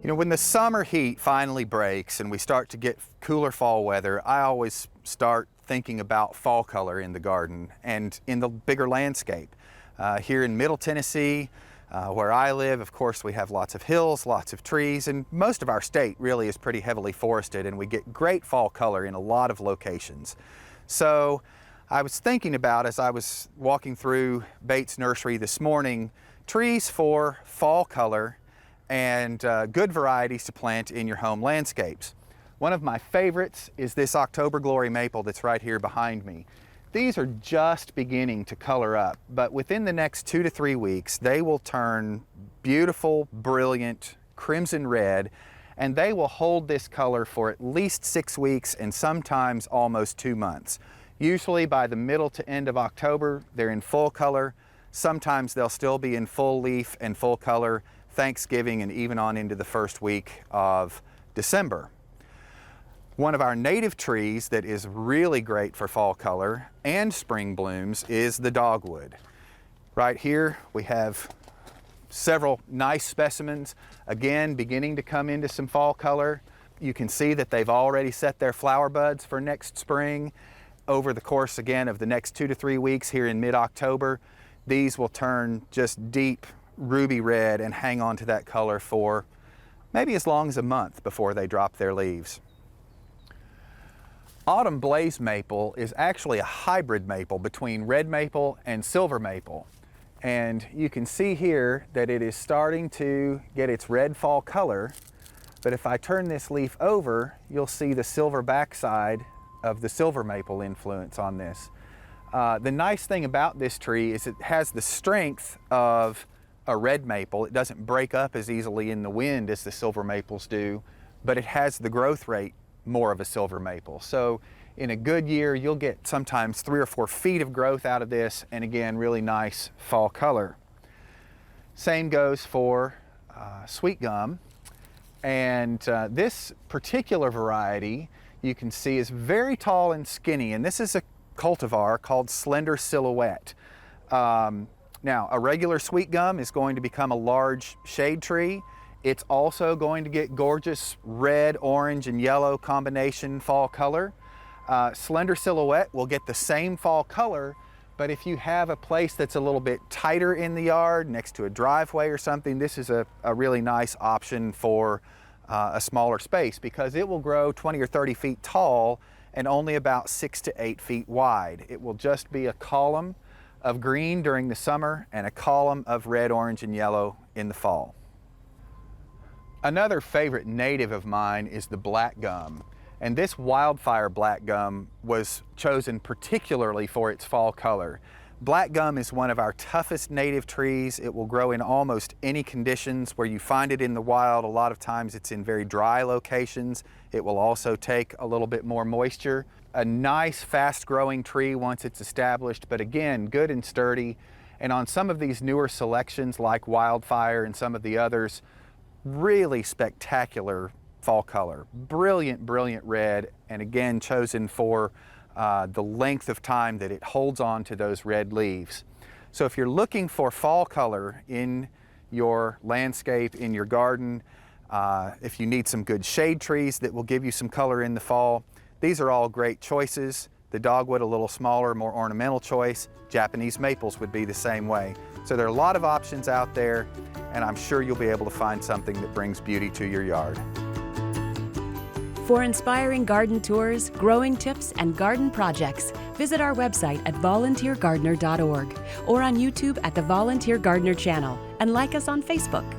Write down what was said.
You know, when the summer heat finally breaks and we start to get cooler fall weather, I always start thinking about fall color in the garden and in the bigger landscape. Here in Middle Tennessee, where I live, of course, we have lots of hills, lots of trees, and most of our state really is pretty heavily forested, and we get great fall color in a lot of locations. So I was thinking about, as I was walking through Bates Nursery this morning, trees for fall color and good varieties to plant in your home landscapes. One of my favorites is this October Glory maple that's right here behind me. These are just beginning to color up, but within the next 2 to 3 weeks, they will turn beautiful, brilliant crimson red, and they will hold this color for at least 6 weeks and sometimes almost 2 months. Usually by the middle to end of October, they're in full color. Sometimes they'll still be in full leaf and full color Thanksgiving and even on into the first week of December. One of our native trees that is really great for fall color and spring blooms is the dogwood. Right here we have several nice specimens, again beginning to come into some fall color. You can see that they've already set their flower buds for next spring. Over the course again of the next 2 to 3 weeks here in mid-October, these will turn just deep ruby red and hang on to that color for maybe as long as a month before they drop their leaves. Autumn blaze maple is actually a hybrid maple between red maple and silver maple. And you can see here that it is starting to get its red fall color, but if I turn this leaf over, you'll see the silver backside of the silver maple influence on this. The nice thing about this tree is it has the strength of a red maple. It doesn't break up as easily in the wind as the silver maples do, but it has the growth rate more of a silver maple. So in a good year, you'll get sometimes 3 or 4 feet of growth out of this, and again, really nice fall color. Same goes for Sweetgum, and this particular variety you can see is very tall and skinny, and this is a cultivar called Slender Silhouette. Now, a regular Sweetgum is going to become a large shade tree. It's also going to get gorgeous red, orange, and yellow combination fall color. Slender Silhouette will get the same fall color, but if you have a place that's a little bit tighter in the yard, next to a driveway or something, this is a really nice option for a smaller space because it will grow 20 or 30 feet tall and only about 6 to 8 feet wide. It will just be a column of green during the summer and a column of red, orange, and yellow in the fall. Another favorite native of mine is the Blackgum, and this wildfire Blackgum was chosen particularly for its fall color. Blackgum is one of our toughest native trees. It will grow in almost any conditions where you find it in the wild. A lot of times it's in very dry locations. It will also take a little bit more moisture. A nice fast-growing tree once it's established, but again, good and sturdy. And on some of these newer selections like Wildfire and some of the others, really spectacular fall color. Brilliant, brilliant red, and again chosen for the length of time that it holds on to those red leaves. So if you're looking for fall color in your landscape, in your garden, if you need some good shade trees that will give you some color in the fall, these are all great choices. The dogwood, a little smaller, more ornamental choice. Japanese maples would be the same way. So there are a lot of options out there, and I'm sure you'll be able to find something that brings beauty to your yard. For inspiring garden tours, growing tips, and garden projects, visit our website at volunteergardener.org or on YouTube at the Volunteer Gardener channel, and like us on Facebook.